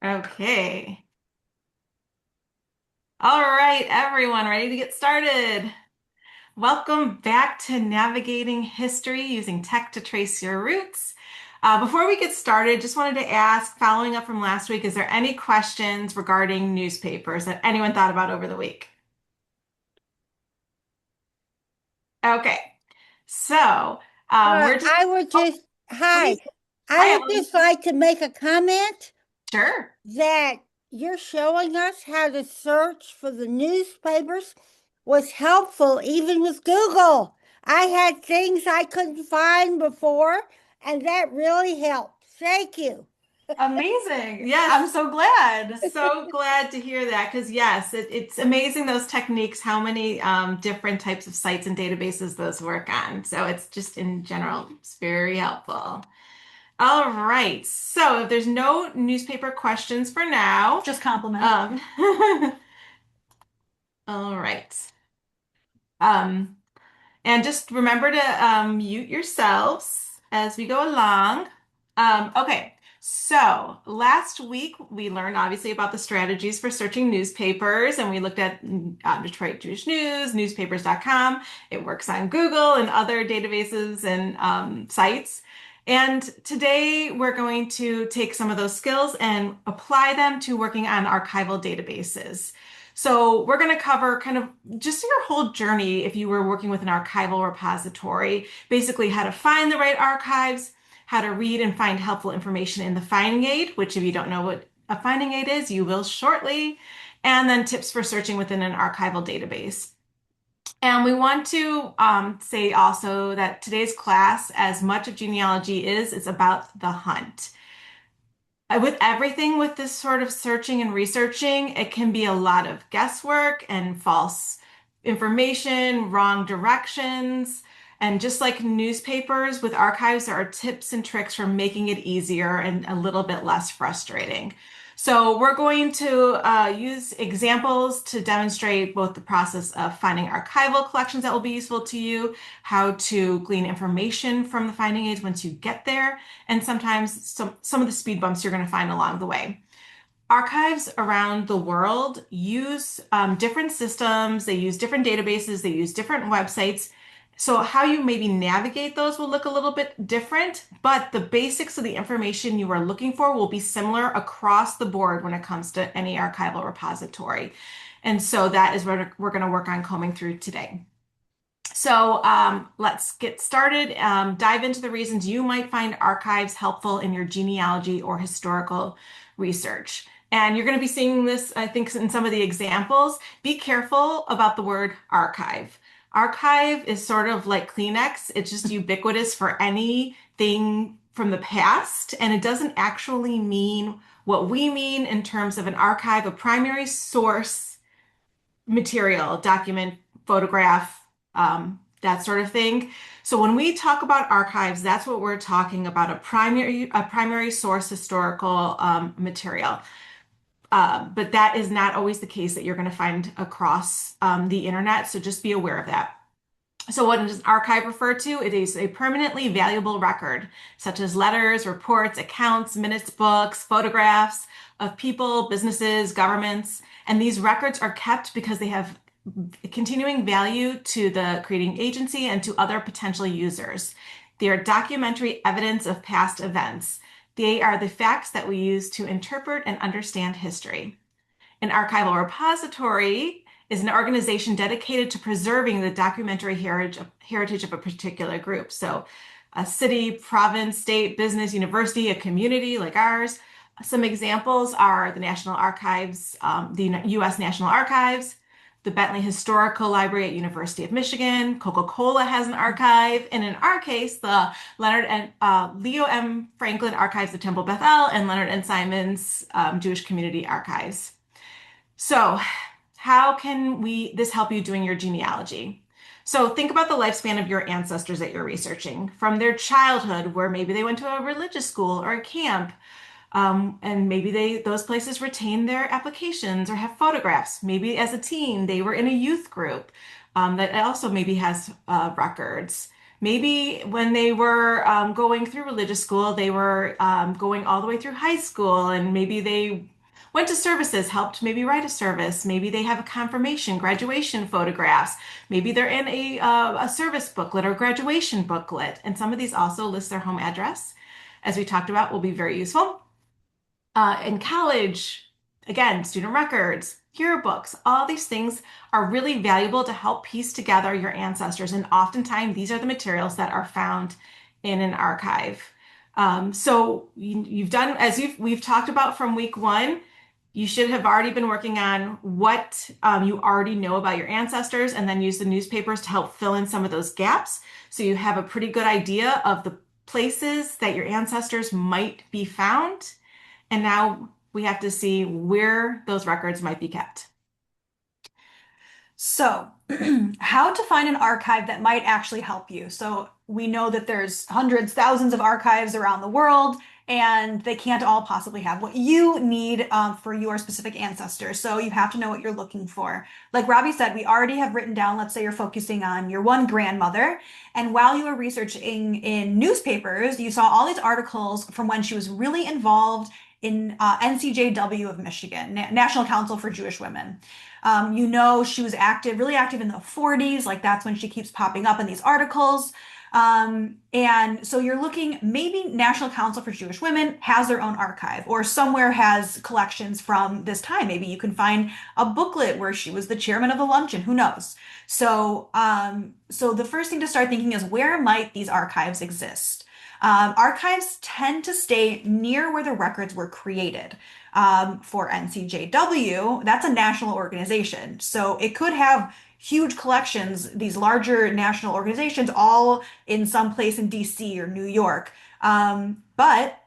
Okay. All right, everyone, ready to get started? Welcome back to Navigating History using tech to trace your roots. Before we get started, just wanted to ask, following up from last week, is there any questions regarding newspapers that anyone thought about over the week? Okay, so we're just, I would oh, just, hi, please, I hi, would Ellen. just like to make a comment Sure. that you're showing us how to search for the newspapers was helpful even with Google. I had things I couldn't find before, and that really helped. Thank you. Amazing. Yes, I'm so glad. So glad to hear that because yes, it's amazing those techniques, how many different types of sites and databases those work on. So it's just in general, it's very helpful. All right. So if there's no newspaper questions for now, Just compliment. um, all right. Um, And just remember to mute yourselves as we go along. Okay, so last week we learned obviously about the strategies for searching newspapers, and we looked at Detroit Jewish News, newspapers.com. It works on Google and other databases and sites. And today we're going to take some of those skills and apply them to working on archival databases. So we're going to cover kind of just your whole journey if you were working with an archival repository, basically how to find the right archives, how to read and find helpful information in the finding aid, which if you don't know what a finding aid is, you will shortly, and then tips for searching within an archival database. And we want to say also that today's class, as much of genealogy is, it's about the hunt. With everything with this sort of searching and researching, it can be a lot of guesswork and false information, wrong directions. And just like newspapers with archives, there are tips and tricks for making it easier and a little bit less frustrating. So we're going to use examples to demonstrate both the process of finding archival collections that will be useful to you, how to glean information from the finding aids once you get there, and sometimes some of the speed bumps you're going to find along the way. Archives around the world use different systems, they use different databases, they use different websites. So, how you maybe navigate those will look a little bit different, but the basics of the information you are looking for will be similar across the board when it comes to any archival repository. And so, that is what we're going to work on combing through today. So let's get started. Dive into the reasons you might find archives helpful in your genealogy or historical research. And you're going to be seeing this, I think, in some of the examples. Be careful about the word archive. Archive is sort of like Kleenex. It's just ubiquitous for anything from the past, and it doesn't actually mean what we mean in terms of an archive, a primary source material, document, photograph, that sort of thing. So when we talk about archives, that's what we're talking about, a primary source historical material. But that is not always the case that you're going to find across the internet. So just be aware of that. So what does archive refer to? It is a permanently valuable record, such as letters, reports, accounts, minutes, books, photographs of people, businesses, governments. And these records are kept because they have continuing value to the creating agency and to other potential users. They are documentary evidence of past events. They are the facts that we use to interpret and understand history. An archival repository is an organization dedicated to preserving the documentary heritage of a particular group. So, a city, province, state, business, university, a community like ours. Some examples are the National Archives, the U.S. National Archives, the Bentley Historical Library at University of Michigan. Coca-Cola has an archive, and in our case, the Leonard and Leo M. Franklin Archives of Temple Beth El and Leonard and Simon's Jewish Community Archives. So, how can we this help you doing your genealogy? So, think about the lifespan of your ancestors that you're researching from their childhood, where maybe they went to a religious school or a camp, and maybe those places retain their applications or have photographs. Maybe as a teen they were in a youth group that also maybe has records. Maybe when they were going through religious school, they were going all the way through high school, and maybe they went to services, helped maybe write a service. Maybe they have a confirmation, graduation photographs. Maybe they're in a service booklet or graduation booklet. And some of these also list their home address, as we talked about, will be very useful. In college, again, student records, yearbooks, all these things are really valuable to help piece together your ancestors. And oftentimes, these are the materials that are found in an archive. So you've done, as we've talked about from week one, you should have already been working on what you already know about your ancestors and then use the newspapers to help fill in some of those gaps. So you have a pretty good idea of the places that your ancestors might be found. And now we have to see where those records might be kept. So, how to find an archive that might actually help you. So, we know that there's hundreds, thousands of archives around the world, and they can't all possibly have what you need for your specific ancestors. So, you have to know what you're looking for. Like Robbie said, we already have written down, let's say you're focusing on your one grandmother, and while you were researching in newspapers, you saw all these articles from when she was really involved in NCJW of Michigan, National Council for Jewish Women. You know, she was active, really active in the 40s. Like that's when she keeps popping up in these articles. And so you're looking, maybe National Council for Jewish Women has their own archive or somewhere has collections from this time. Maybe you can find a booklet where she was the chairman of the luncheon. Who knows? So the first thing to start thinking is where might these archives exist? Archives tend to stay near where the records were created. For NCJW, that's a national organization. So it could have huge collections, these larger national organizations, all in some place in DC or New York. But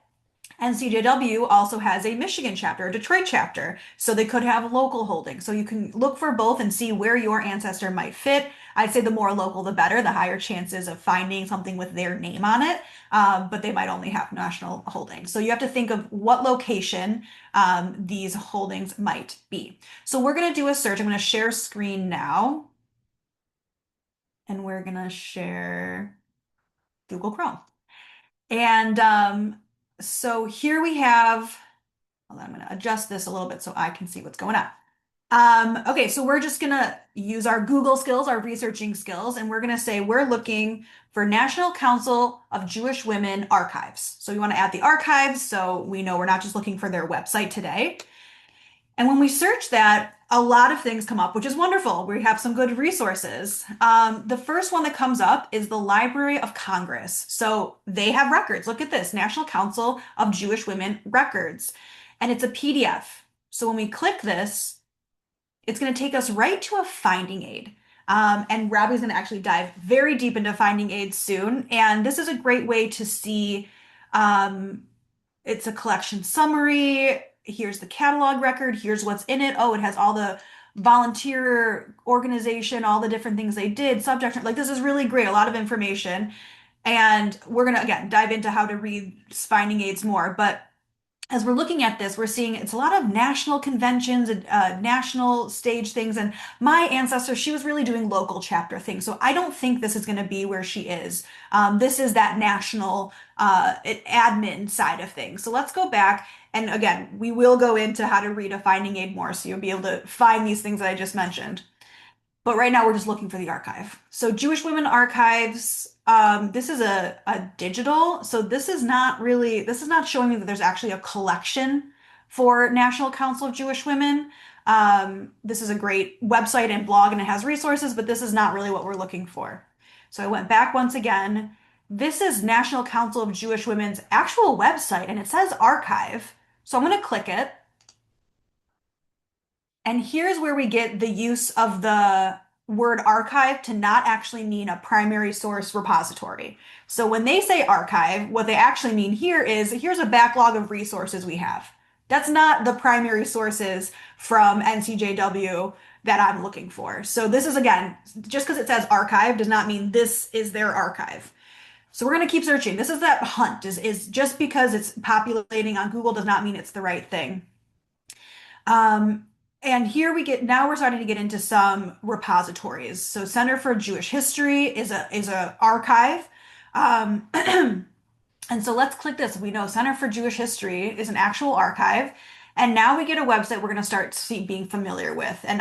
NCJW also has a Michigan chapter, a Detroit chapter, so they could have local holdings. So you can look for both and see where your ancestor might fit. I'd say the more local, the better, the higher chances of finding something with their name on it. But they might only have national holdings. So you have to think of what location these holdings might be. So we're going to do a search. I'm going to share screen now, and we're going to share Google Chrome. And so here we have, hold on, I'm going to adjust this a little bit so I can see what's going on. Okay, so we're just gonna use our Google skills, our researching skills, and we're gonna say we're looking for National Council of Jewish Women archives. So we want to add the archives so we know we're not just looking for their website today. And when we search that, a lot of things come up, which is wonderful. We have some good resources. The first one that comes up is the Library of Congress. So they have records. Look at this, National Council of Jewish Women records. And it's a PDF. So when we click this, it's going to take us right to a finding aid. And Robbie's going to actually dive very deep into finding aids soon. And this is a great way to see, it's a collection summary. Here's the catalog record. Here's what's in it. Oh, it has all the volunteer organization, all the different things they did, subject. Like this is really great. A lot of information. And we're going to, again, dive into how to read finding aids more. But as we're looking at this, we're seeing it's a lot of national conventions and national stage things. And my ancestor, she was really doing local chapter things. So I don't think this is going to be where she is. This is that national admin side of things. So let's go back. And again, we will go into how to read a finding aid more. So you'll be able to find these things that I just mentioned. But right now we're just looking for the archive. So Jewish Women Archives, this is a digital. So this is not showing me that there's actually a collection for National Council of Jewish Women. This is a great website and blog and it has resources, but this is not really what we're looking for. So I went back once again. This is National Council of Jewish Women's actual website and it says archive. So I'm going to click it. And here's where we get the use of the word archive to not actually mean a primary source repository. So when they say archive, what they actually mean here is here's a backlog of resources we have. That's not the primary sources from NCJW that I'm looking for. So this is, again, just because it says archive does not mean this is their archive. So we're going to keep searching. This is that hunt, is just because it's populating on Google does not mean it's the right thing. And here now we're starting to get into some repositories. So Center for Jewish History is a archive. Um, and so let's click this. We know Center for Jewish History is an actual archive. And now we get a website we're going to start being familiar with. And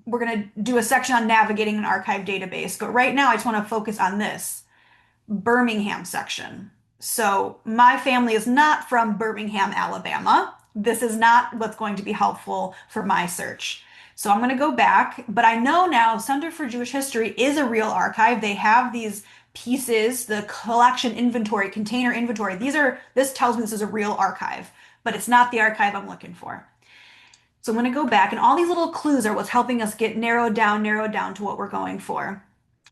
we're going to do a section on navigating an archive database. But right now I just want to focus on this Birmingham section. So my family is not from Birmingham, Alabama. This is not what's going to be helpful for my search. So I'm going to go back, but I know now Center for Jewish History is a real archive. They have these pieces, the collection inventory, container inventory. This tells me this is a real archive, but it's not the archive I'm looking for. So I'm going to go back, and all these little clues are what's helping us get narrowed down to what we're going for.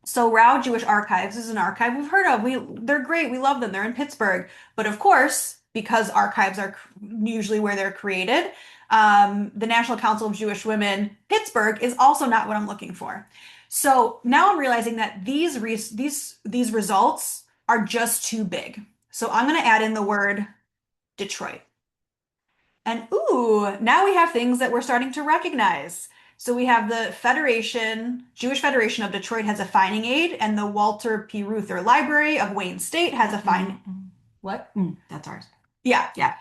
So Rao Jewish Archives is an archive we've heard of. They're great. We love them. They're in Pittsburgh. But of course, because archives are usually where they're created, the National Council of Jewish Women, Pittsburgh, is also not what I'm looking for. So now I'm realizing that these results are just too big. So I'm going to add in the word Detroit. And ooh, now we have things that we're starting to recognize. So we have the Jewish Federation of Detroit has a finding aid, and the Walter P. Reuther Library of Wayne State has a finding. What? That's ours. Yeah. Yeah.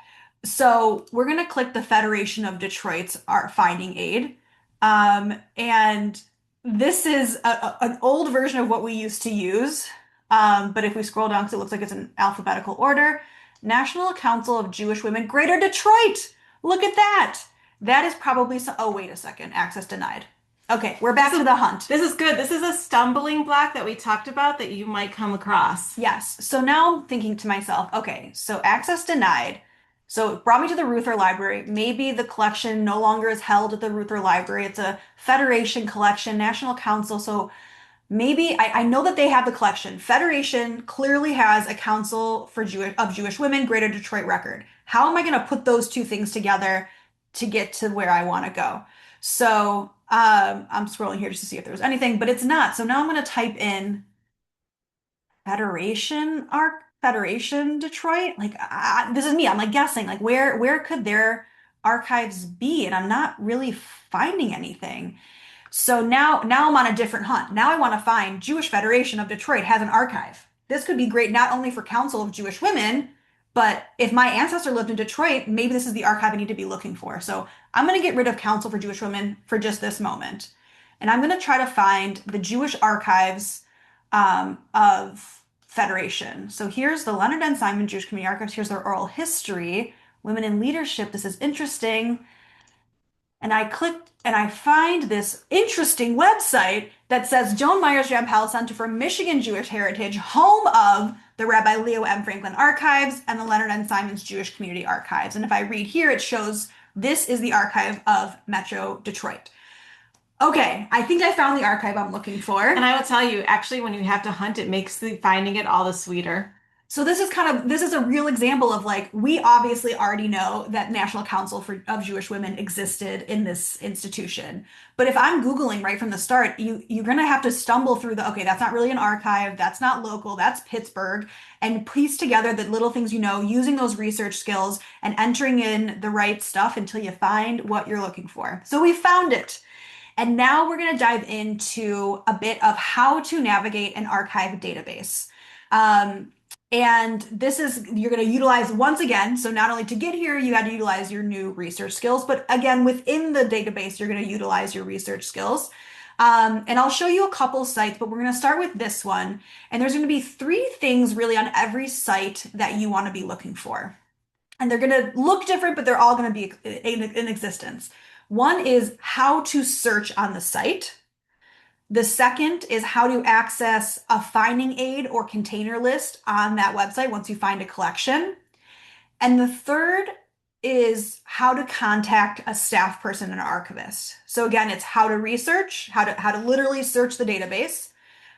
So we're going to click the Federation of Detroit's art finding aid. And this is an old version of what we used to use. But if we scroll down, because it looks like it's in alphabetical order, National Council of Jewish Women, Greater Detroit. Look at that. That is probably oh, wait a second. Access denied. Okay, we're back to the hunt. This is good. This is a stumbling block that we talked about that you might come across. Yes. So now I'm thinking to myself, okay, so access denied. So it brought me to the Reuther Library. Maybe the collection no longer is held at the Reuther Library. It's a Federation collection, National Council. So maybe I know that they have the collection. Federation clearly has a Council for Jewish Women, Greater Detroit record. How am I going to put those two things together to get to where I want to go? So I'm scrolling here just to see if there was anything, but it's not. So now I'm going to type in Federation Detroit. Like this is me. I'm like guessing like where could their archives be? And I'm not really finding anything. So now I'm on a different hunt. Now I want to find Jewish Federation of Detroit has an archive. This could be great not only for Council of Jewish Women, but if my ancestor lived in Detroit, maybe this is the archive I need to be looking for. So I'm going to get rid of Council for Jewish Women for just this moment. And I'm going to try to find the Jewish archives of Federation. So here's the Leonard and Simon Jewish Community Archives. Here's their oral history, women in leadership. This is interesting. And I clicked and I find this interesting website that says Joan Meyers Jampel Center for Michigan Jewish Heritage, home of the Rabbi Leo M. Franklin Archives and the Leonard and Simon's Jewish Community Archives. And if I read here, it shows this is the archive of Metro Detroit. Okay, I think I found the archive I'm looking for. And I will tell you, actually, when you have to hunt, it makes finding it all the sweeter. So this is a real example of like, we obviously already know that National Council of Jewish Women existed in this institution. But if I'm Googling right from the start, you're going to have to stumble through okay, that's not really an archive. That's not local. That's Pittsburgh. And piece together the little things you know, using those research skills and entering in the right stuff until you find what you're looking for. So we found it. And now we're going to dive into a bit of how to navigate an archive database. And you're going to utilize once again. So not only to get here, you had to utilize your new research skills, but again, within the database, you're going to utilize your research skills. And I'll show you a couple sites, but we're going to start with this one. And there's going to be 3 things really on every site that you want to be looking for. And they're going to look different, but they're all going to be in existence. One is how to search on the site. The second is how to access a finding aid or container list on that website once you find a collection. And the third is how to contact a staff person and an archivist. So again, it's how to research, how to literally search the database,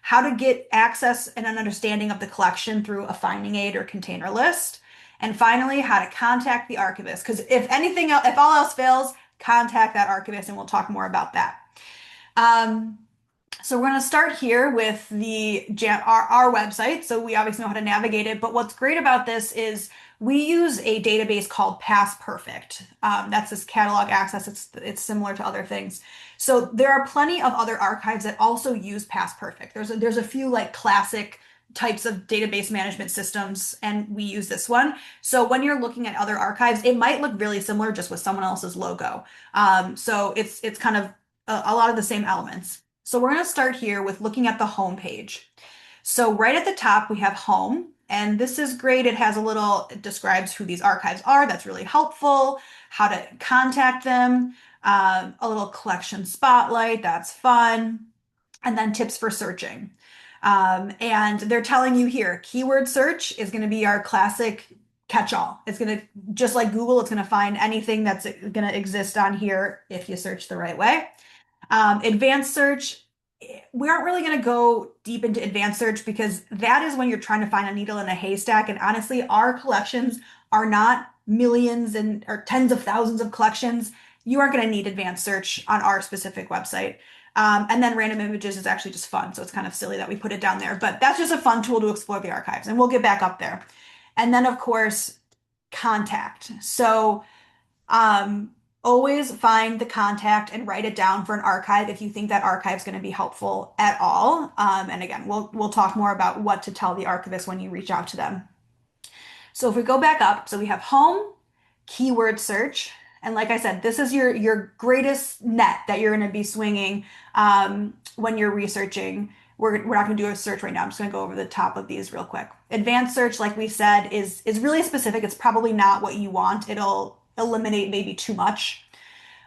how to get access and an understanding of the collection through a finding aid or container list, and finally, how to contact the archivist. Because if all else fails, contact that archivist, and we'll talk more about that. So we're going to start here with our website. So we obviously know how to navigate it, but what's great about this is We use a database called Past Perfect. That's this catalog access. It's similar to other things. So there are plenty of other archives that also use Past Perfect. There's a few like classic types of database management systems, and we use this one. So when you're looking at other archives, it might look really similar just with someone else's logo. So it's kind of a lot of the same elements. So we're going to start here with looking at the home page. So right at the top, we have home, and this is great. It describes who these archives are. That's really helpful, how to contact them, a little collection spotlight. That's fun. And then tips for searching. And they're telling you here, keyword search is going to be our classic catch-all. It's going to, just like Google, it's going to find anything that's going to exist on here if you search the right way. Advanced search, we aren't really going to go deep into advanced search because that is when you're trying to find a needle in a haystack. And honestly, our collections are not millions and or tens of thousands of collections. You aren't going to need advanced search on our specific website. And then random images is actually just fun. So it's kind of silly that we put it down there, but that's just a fun tool to explore the archives. And we'll get back up there. And then, of course, contact. So um, always find the contact and write it down for an archive if you think that archive is going to be helpful at all. And again, we'll talk more about what to tell the archivist when you reach out to them. So if we go back up, so we have home, keyword search, and like I said, this is your greatest net that you're going to be swinging when you're researching. We're not going to do a search right now. I'm just going to go over the top of these real quick. Advanced search, like we said, is really specific. It's probably not what you want. It'll eliminate maybe too much.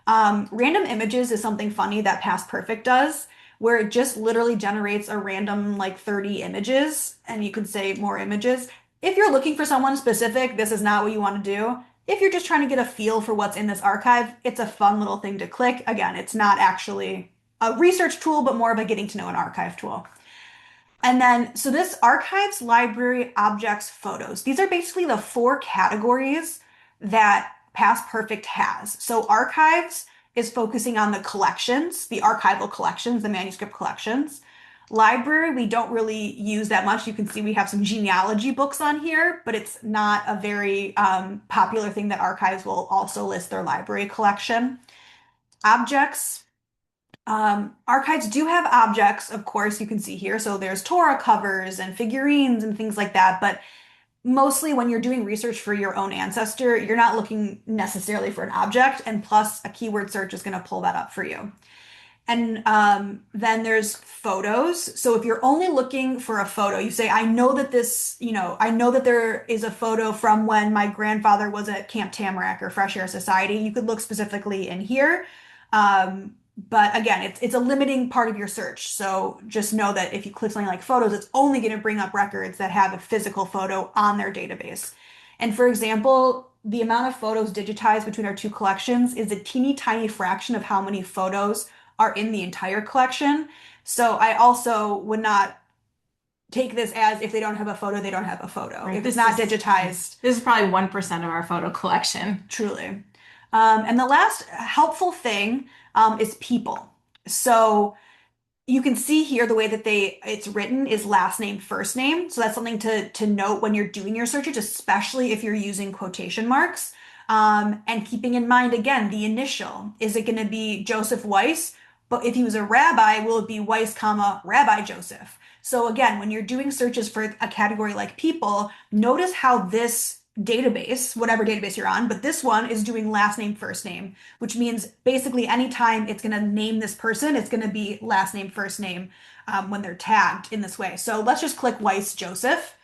Random images is something funny that Past Perfect does, where it just literally generates a random like 30 images, and you can say more images. If you're looking for someone specific, this is not what you want to do. If you're just trying to get a feel for what's in this archive, it's a fun little thing to click. Again, it's not actually a research tool, but more of a getting to know an archive tool. And then, so this archives, library, objects, photos. These are basically the four categories that Past Perfect has. So archives is focusing on the collections, the archival collections, the manuscript collections. Library, we don't really use that much. You can see we have some genealogy books on here, but it's not a very popular thing that archives will also list their library collection. Objects, archives do have objects, of course, you can see here. So there's Torah covers and figurines and things like that. But mostly when you're doing research for your own ancestor, you're not looking necessarily for an object. And plus, a keyword search is going to pull that up for you. And then there's photos. So if you're only looking for a photo, you say, I know that I know that there is a photo from when my grandfather was at Camp Tamarack or Fresh Air Society. You could look specifically in here. But again, it's a limiting part of your search. So just know that if you click something like photos, it's only going to bring up records that have a physical photo on their database. And for example, the amount of photos digitized between our two collections is a teeny tiny fraction of how many photos are in the entire collection. So I also would not take this as if they don't have a photo, they don't have a photo. Right. If it's not digitized. This is probably 1% of our photo collection. Truly. And the last helpful thing is people. So you can see here the way that it's written is last name, first name. So that's something to note when you're doing your searches, especially if you're using quotation marks. And keeping in mind, again, the initial. Is it going to be Joseph Weiss? But if he was a rabbi, will it be Weiss, comma, Rabbi Joseph? So again, when you're doing searches for a category like people, notice how this database, whatever database you're on, but this one is doing last name, first name, which means basically anytime it's going to name this person, it's going to be last name, first name when they're tagged in this way. So let's just click Weiss Joseph.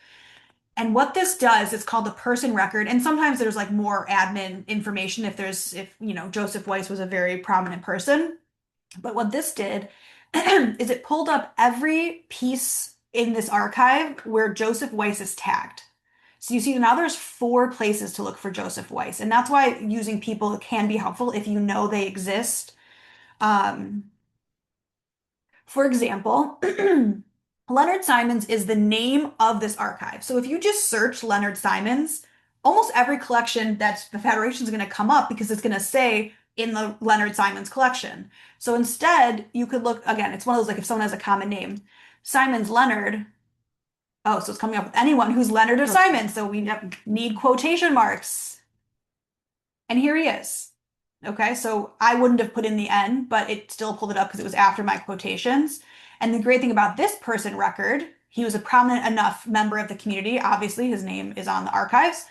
And what this does, it's called the person record. And sometimes there's like more admin information if Joseph Weiss was a very prominent person. But what this did is it pulled up every piece in this archive where Joseph Weiss is tagged. So you see now there's 4 places to look for Joseph Weiss. And that's why using people can be helpful if you know they exist. For example, Leonard Simons is the name of this archive. So if you just search Leonard Simons, almost every collection that's the Federation is going to come up because it's going to say in the Leonard Simons collection. So instead, you could look, again, it's one of those like if someone has a common name, Simons Leonard, Oh, so it's coming up with anyone who's Leonard or Simon. So we Yep. need quotation marks. And here he is. Okay, so I wouldn't have put in the N, but it still pulled it up because it was after my quotations. And the great thing about this person record, he was a prominent enough member of the community. Obviously, his name is on the archives.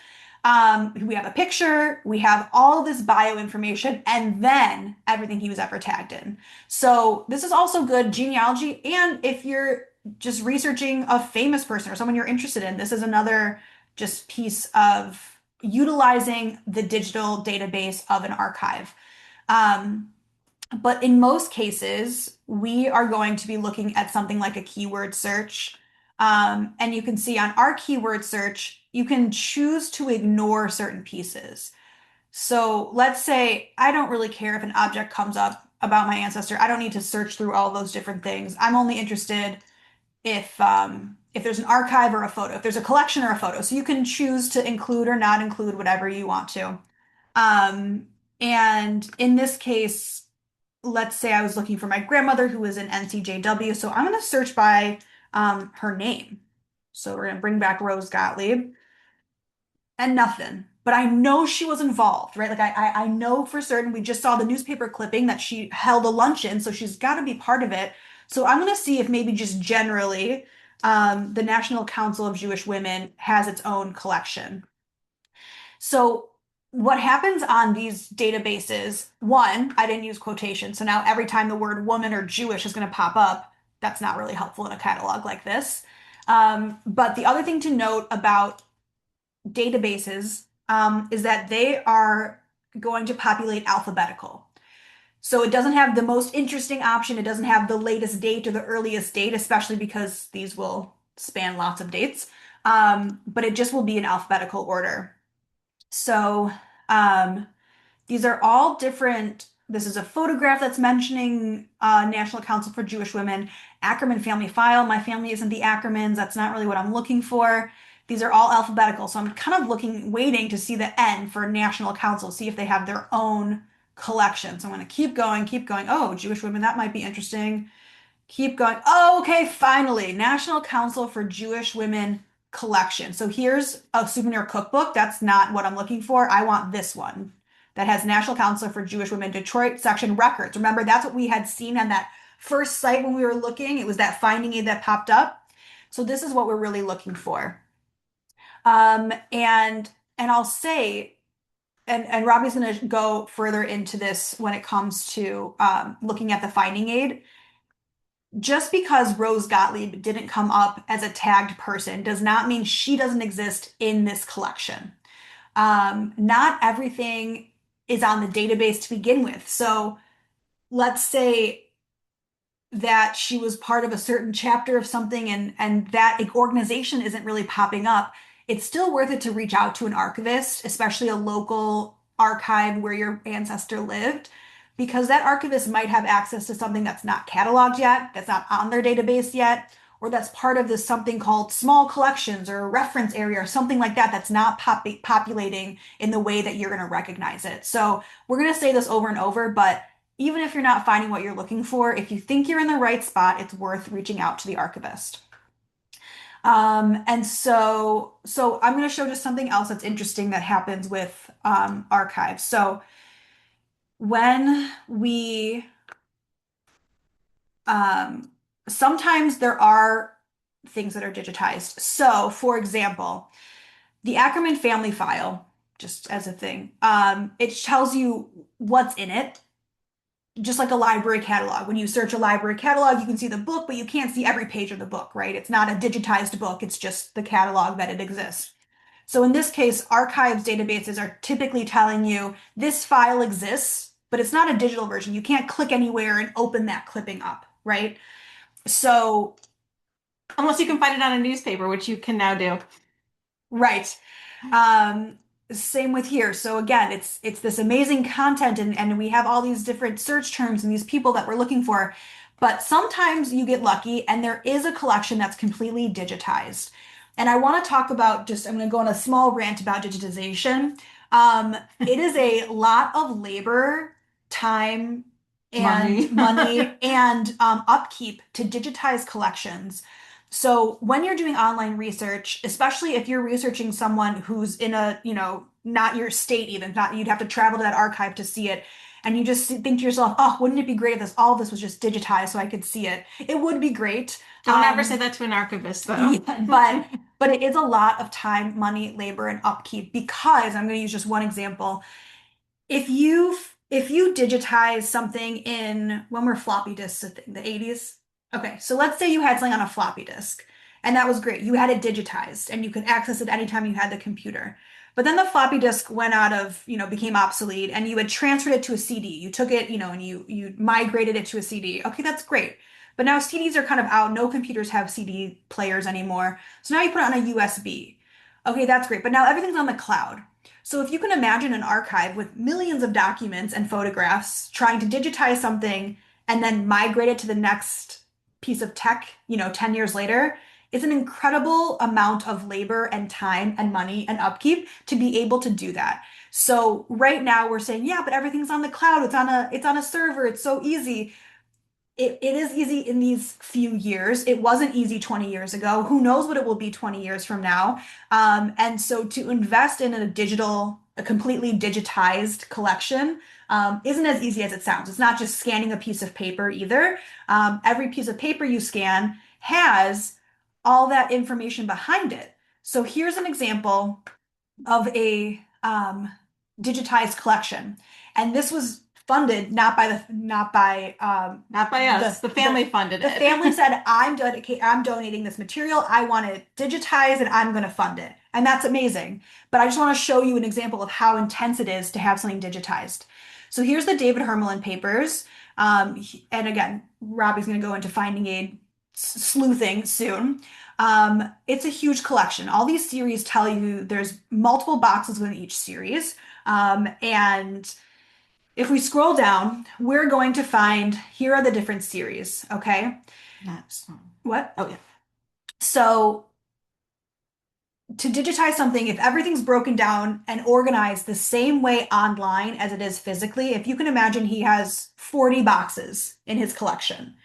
We have a picture, we have all this bio information, and then everything he was ever tagged in. So this is also good genealogy. And if you're just researching a famous person or someone you're interested in, this is another just piece of utilizing the digital database of an archive. Um, but in most cases, we are going to be looking at something like a keyword search. And you can see on our keyword search, you can choose to ignore certain pieces. So let's say I don't really care if an object comes up about my ancestor. I don't need to search through all those different things. I'm only interested if there's an archive or a photo, if there's a collection or a photo. So you can choose to include or not include whatever you want to. Um, and in this case, let's say I was looking for my grandmother who was in NCJW. So I'm going to search by her name. So we're going to bring back Rose Gottlieb and nothing. But I know she was involved, right? Like I know for certain we just saw the newspaper clipping that she held a luncheon, so she's got to be part of it. So I'm going to see if maybe just generally the National Council of Jewish Women has its own collection. So what happens on these databases, one, I didn't use quotation. So now every time the word woman or Jewish is going to pop up, that's not really helpful in a catalog like this. But the other thing to note about databases is that they are going to populate alphabetical. So it doesn't have the most interesting option. It doesn't have the latest date or the earliest date, especially because these will span lots of dates. But it just will be in alphabetical order. So um, these are all different. This is a photograph that's mentioning National Council for Jewish Women, Ackerman family file. My family isn't the Ackermans. That's not really what I'm looking for. These are all alphabetical. So I'm kind of looking, waiting to see the N for National Council, see if they have their own collection. So I'm going to keep going, keep going. Oh, Jewish women, that might be interesting. Keep going. Oh, okay, finally, National Council for Jewish Women collection. So here's a souvenir cookbook. That's not what I'm looking for. I want this one that has National Council for Jewish Women Detroit section records. Remember, that's what we had seen on that first site when we were looking. It was that finding aid that popped up. So this is what we're really looking for. And I'll say, and Robbie's going to go further into this when it comes to looking at the finding aid. Just because Rose Gottlieb didn't come up as a tagged person does not mean she doesn't exist in this collection. Not everything is on the database to begin with. So let's say that she was part of a certain chapter of something and that organization isn't really popping up, it's still worth it to reach out to an archivist, especially a local archive where your ancestor lived, because that archivist might have access to something that's not cataloged yet, that's not on their database yet, or that's part of this something called small collections or reference area or something like that that's not populating in the way that you're going to recognize it. So we're going to say this over and over, but even if you're not finding what you're looking for, if you think you're in the right spot, it's worth reaching out to the archivist. And so I'm going to show just something else that's interesting that happens with archives. So when we um, sometimes there are things that are digitized. So, for example, the Ackerman family file, just as a thing, it tells you what's in it, just like a library catalog. When you search a library catalog, you can see the book, but you can't see every page of the book, right? It's not a digitized book, it's just the catalog that it exists. So in this case, archives databases are typically telling you this file exists, but it's not a digital version. You can't click anywhere and open that clipping up, right? So, Unless you can find it on a newspaper, which you can now do. right. Um, Same with here. So again, it's this amazing content and we have all these different search terms and these people that we're looking for. But sometimes you get lucky and there is a collection that's completely digitized. And I want to talk about just, I'm going to go on a small rant about digitization. It is a lot of labor, time, and Money. money and upkeep to digitize collections. So when you're doing online research, especially if you're researching someone who's in a, not your state even, not you'd have to travel to that archive to see it, and you just think to yourself, oh, wouldn't it be great if all of this was just digitized so I could see it? It would be great. Don't ever say that to an archivist, though. Yeah, but it is a lot of time, money, labor, and upkeep because I'm going to use just one example. If you digitize something in when were floppy disks a thing, the 80s? Okay, so let's say you had something on a floppy disk, and that was great. You had it digitized and you could access it anytime you had the computer. But then the floppy disk went out of, became obsolete and you had transferred it to a CD. You took it, and you migrated it to a CD. Okay, that's great. But now CDs are kind of out. No computers have CD players anymore. So now you put it on a USB. Okay, that's great. But now everything's on the cloud. So if you can imagine an archive with millions of documents and photographs trying to digitize something and then migrate it to the next piece of tech, 10 years later, it's an incredible amount of labor and time and money and upkeep to be able to do that. So right now we're saying, yeah, but everything's on the cloud. It's on a server. It's so easy. It is easy in these few years. It wasn't easy 20 years ago. Who knows what it will be 20 years from now? And so to invest in a completely digitized collection, isn't as easy as it sounds. It's not just scanning a piece of paper either. Every piece of paper you scan has all that information behind it. So here's an example of a digitized collection. And this was funded Not by us. The family funded the it. family said, I'm donating this material. I want it digitized and I'm going to fund it. And that's amazing. But I just want to show you an example of how intense it is to have something digitized. So here's the David Hermelin papers. And again, Robbie's going to go into finding aid sleuthing soon. It's a huge collection. All these series tell you there's multiple boxes within each series. And if we scroll down, we're going to find here are the different series, okay? That's, What? oh, yeah. So to digitize something, if everything's broken down and organized the same way online as it is physically, if you can imagine he has 40 boxes in his collection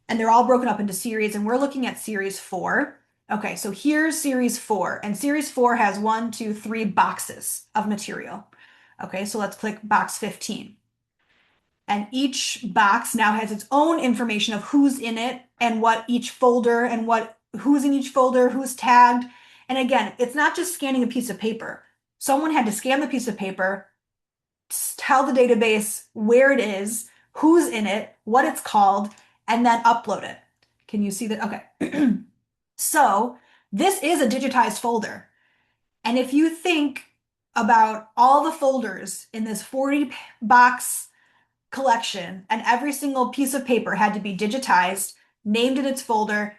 and they're all broken up into series, and we're looking at series 4. Okay, so here's series 4, and series 4 has 1, 2, 3 boxes of material. Okay, so let's click box 15. And each box now has its own information of who's in it and what each folder and who's in each folder, who's tagged. And again, it's not just scanning a piece of paper. Someone had to scan the piece of paper, tell the database where it is, who's in it, what it's called, and then upload it. Can you see that? Okay. So this is a digitized folder. And if you think about all the folders in this 40 box collection, and every single piece of paper had to be digitized, named in its folder,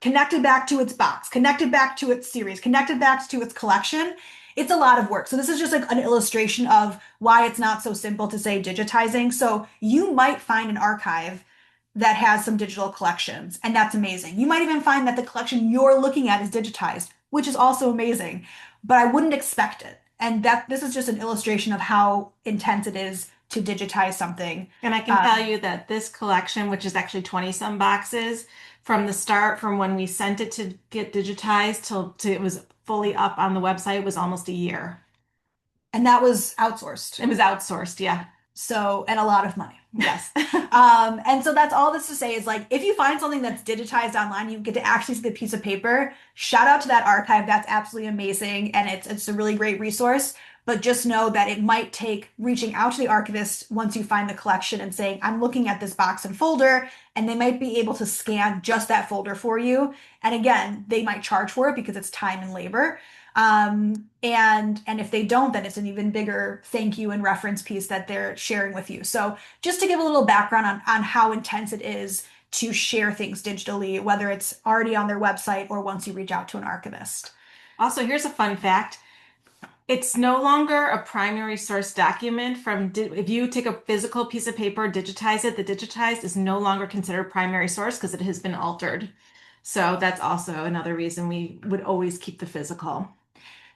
connected back to its box, connected back to its series, connected back to its collection. It's a lot of work. So this is just like an illustration of why it's not so simple to say digitizing. So you might find an archive that has some digital collections, and that's amazing. You might even find that the collection you're looking at is digitized, which is also amazing, but I wouldn't expect it. And that this is just an illustration of how intense it is to digitize something. And I can tell you that this collection, which is actually 20 some boxes, from the start, from when we sent it to get digitized till it was fully up on the website, was almost a year. And that was outsourced. It was outsourced, yeah. So, and a lot of money. Yes. And so that's all this to say is like, if you find something that's digitized online, you get to actually see the piece of paper. Shout out to that archive. That's absolutely amazing. And it's a really great resource. But just know that it might take reaching out to the archivist once you find the collection and saying, I'm looking at this box and folder, and they might be able to scan just that folder for you. And again, they might charge for it because it's time and labor. And if they don't, then it's an even bigger thank you and reference piece that they're sharing with you. So just to give a little background on how intense it is to share things digitally, whether it's already on their website or once you reach out to an archivist. Also, here's a fun fact. It's no longer a primary source document if you take a physical piece of paper, digitize it, the digitized is no longer considered primary source because it has been altered. So that's also another reason we would always keep the physical.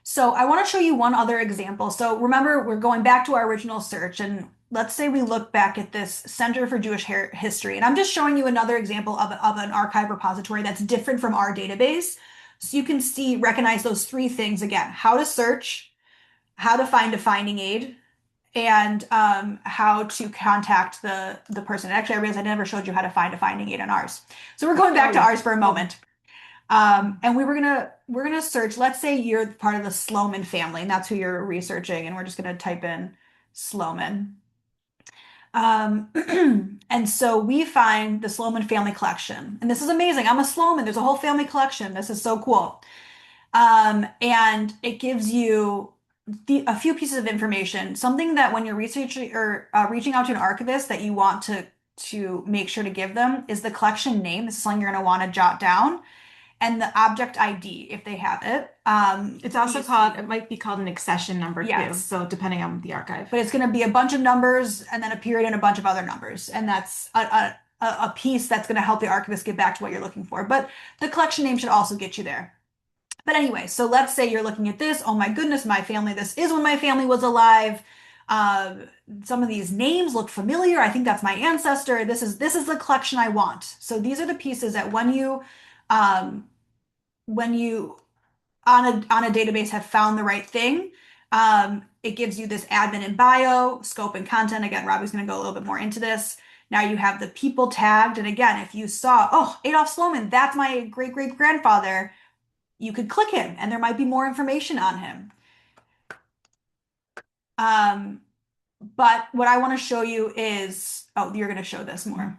So I want to show you one other example. So remember, we're going back to our original search, and let's say we look back at this Center for Jewish History, and I'm just showing you another example of an archive repository that's different from our database. So you can see, recognize those three things again: how to search, how to find a finding aid, and how to contact the person. Actually, I realized I never showed you how to find a finding aid on ours. So we're going Oh back to yeah. ours for a moment. And we're gonna search. Let's say you're part of the Sloman family, and that's who you're researching. And we're just gonna type in Sloman. Um, and so we find the Sloman family collection, and this is amazing. I'm a Sloman. There's a whole family collection. This is so cool. And it gives you a few pieces of information, something that when you're researching or reaching out to an archivist that you want to make sure to give them is the collection name. This is something you're going to want to jot down, and the object ID if they have it. It's also called, it might be called an accession number too. Yes, So depending on the archive. but it's going to be a bunch of numbers and then a period and a bunch of other numbers, and that's a piece that's going to help the archivist get back to what you're looking for. But the collection name should also get you there. But anyway, so let's say you're looking at this. Oh my goodness, my family. This is when my family was alive. Uh, some of these names look familiar. I think that's my ancestor. This is the collection I want. So these are the pieces that um, when you on a database have found the right thing, it gives you this admin and bio, scope and content. Again, Robbie's going to go a little bit more into this. Now you have the people tagged. And again, if you saw, oh, Adolf Sloman, that's my great great grandfather, you could click him and there might be more information on him. Um, but what I want to show you is, oh, you're going to show this more.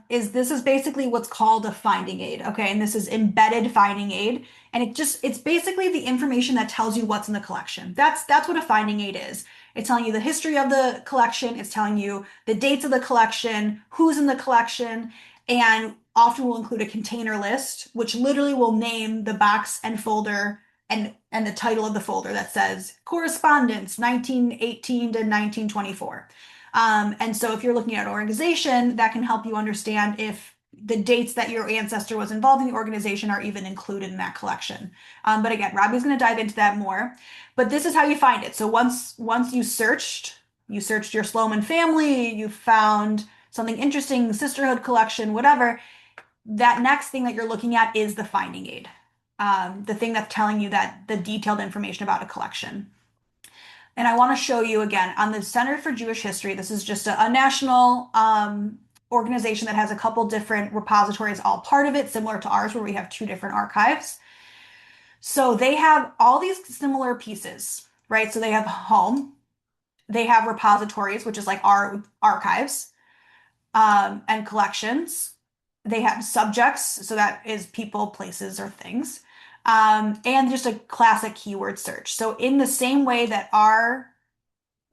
Is this is basically what's called a finding aid. Okay, and this is embedded finding aid. And it's basically the information that tells you what's in the collection. That's what a finding aid is. It's telling you the history of the collection, it's telling you the dates of the collection, who's in the collection, and often will include a container list, which literally will name the box and folder and the title of the folder that says correspondence 1918 to 1924. And so if you're looking at an organization, that can help you understand if the dates that your ancestor was involved in the organization are even included in that collection. But again, Robbie's going to dive into that more. But this is how you find it. So once you searched your Sloman family, you found something interesting, sisterhood collection, whatever. That next thing that you're looking at is the finding aid, the thing that's telling you that the detailed information about a collection. And I want to show you again on the Center for Jewish History. This is just a national organization that has a couple different repositories, all part of it, similar to ours, where we have two different archives. So they have all these similar pieces, right? So they have home, they have repositories, which is like our archives, and collections. They have subjects, so that is people, places, or things. And just a classic keyword search. So in the same way that our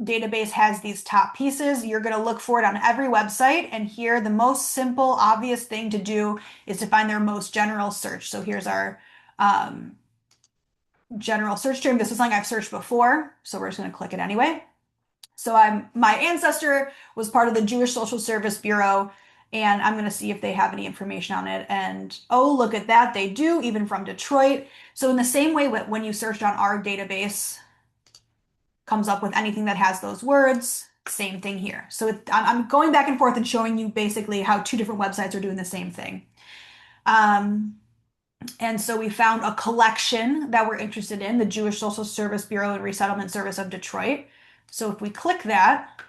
database has these top pieces, you're going to look for it on every website. And here, the most simple, obvious thing to do is to find their most general search. So here's our general search term. This is something I've searched before, so we're just going to click it anyway. So my ancestor was part of the Jewish Social Service Bureau, and I'm going to see if they have any information on it. And oh, look at that, they do, even from Detroit. So in the same way when you searched on our database, comes up with anything that has those words, same thing here. So I'm going back and forth and showing you basically how two different websites are doing the same thing. And so we found a collection that we're interested in, the Jewish Social Service Bureau and Resettlement Service of Detroit. So if we click that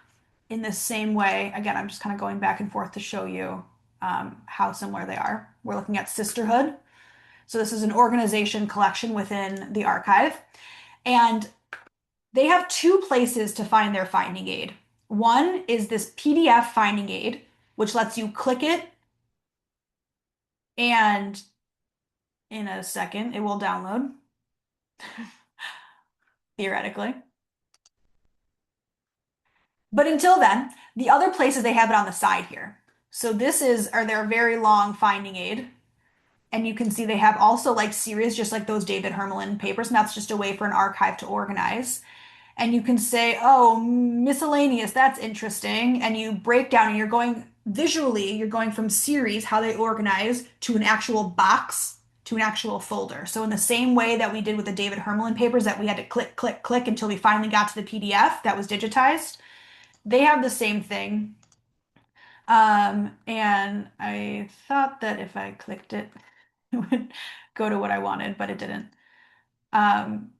in the same way, again, I'm just kind of going back and forth to show you how similar they are. We're looking at sisterhood. So this is an organization collection within the archive. And they have two places to find their finding aid. One is this PDF finding aid, which lets you click it, and in a second it will download, theoretically. But until then, the other places they have it on the side here. So this is their very long finding aid. And you can see they have also like series, just like those David Hermelin papers, and that's just a way for an archive to organize. And you can say, oh, miscellaneous, that's interesting. And you break down and you're going visually, you're going from series, how they organize, to an actual box, to an actual folder. So in the same way that we did with the David Hermelin papers that we had to click, click, click until we finally got to the PDF that was digitized, they have the same thing. And I thought that if I clicked it, it would go to what I wanted, but it didn't. Um,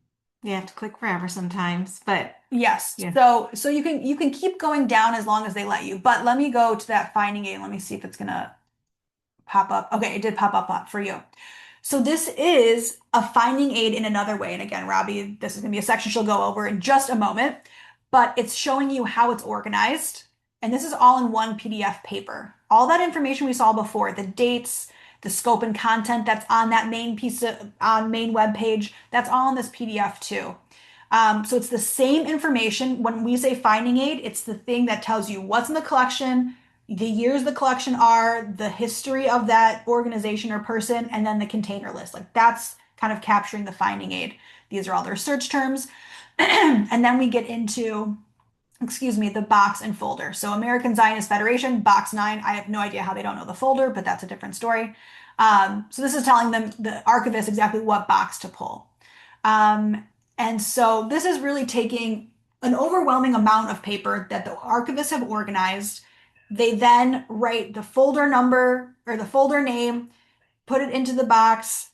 You have to click forever sometimes, but yes. yeah. So you can keep going down as long as they let you. But let me go to that finding aid. Let me see if it's gonna pop up. Okay, it did pop up for you. So this is a finding aid in another way. And again, Robbie, this is going to be a section she'll go over in just a moment, but it's showing you how it's organized. And this is all in one PDF paper. All that information we saw before, the dates, the scope and content that's on that main piece of on main web page, that's all in this PDF too. So it's the same information. When we say finding aid, it's the thing that tells you what's in the collection, the years the collection are, the history of that organization or person, and then the container list. Like that's kind of capturing the finding aid. These are all their search terms. And then we get into, excuse me, the box and folder. So American Zionist Federation, box 9. I have no idea how they don't know the folder, but that's a different story. So this is telling them, the archivist, exactly what box to pull. Um, and so this is really taking an overwhelming amount of paper that the archivists have organized. They then write the folder number or the folder name, put it into the box,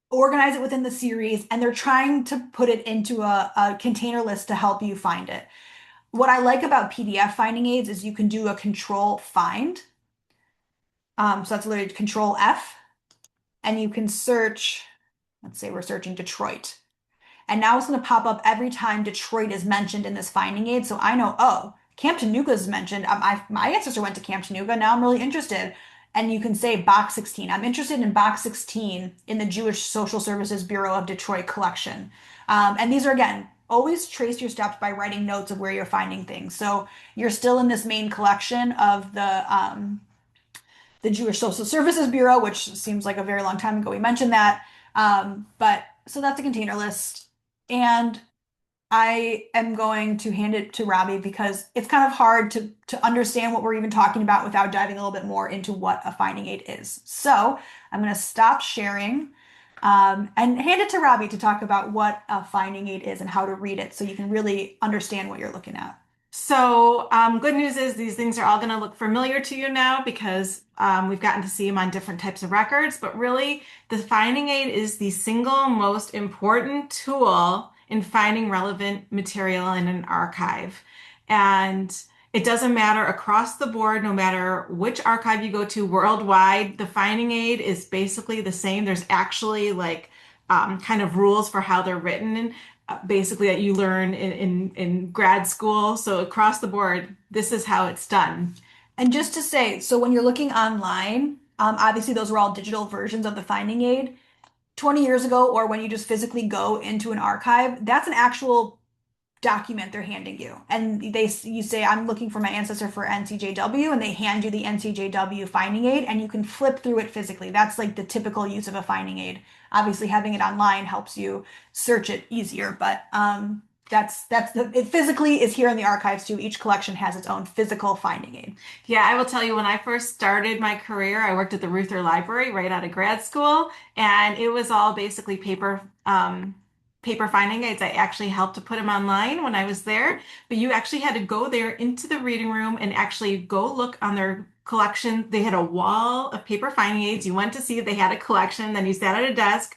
organize it within the series, and they're trying to put it into a container list to help you find it. What I like about PDF finding aids is you can do a control find. So that's literally control F, and you can search, let's say we're searching Detroit. And now it's going to pop up every time Detroit is mentioned in this finding aid. So I know, oh, Camp Tanuga is mentioned. My ancestor went to Camp Tanuga. Now I'm really interested. And you can say box 16. I'm interested in box 16 in the Jewish Social Services Bureau of Detroit collection. And these are, again, always trace your steps by writing notes of where you're finding things. So you're still in this main collection of the Jewish Social Services Bureau, which seems like a very long time ago we mentioned that. But so that's a container list. And I am going to hand it to Robbie because it's kind of hard to understand what we're even talking about without diving a little bit more into what a finding aid is. So I'm going to stop sharing and hand it to Robbie to talk about what a finding aid is and how to read it so you can really understand what you're looking at. So, good news is these things are all going to look familiar to you now because we've gotten to see them on different types of records. But really, the finding aid is the single most important tool in finding relevant material in an archive. And it doesn't matter across the board, no matter which archive you go to worldwide, the finding aid is basically the same. There's actually like kind of rules for how they're written basically that you learn in grad school. So across the board, this is how it's done. And just to say, so when you're looking online, obviously those were all digital versions of the finding aid. 20 years ago, or when you just physically go into an archive, that's an actual document they're handing you. And you say, I'm looking for my ancestor for NCJW, and they hand you the NCJW finding aid, and you can flip through it physically. That's like the typical use of a finding aid. Obviously, having it online helps you search it easier, but it physically is here in the archives too. Each collection has its own physical finding aid. Yeah, I will tell you, when I first started my career, I worked at the Reuther Library right out of grad school, and it was all basically paper finding aids. I actually helped to put them online when I was there, but you actually had to go there into the reading room and actually go look on their collection. They had a wall of paper finding aids. You went to see if they had a collection, then you sat at a desk.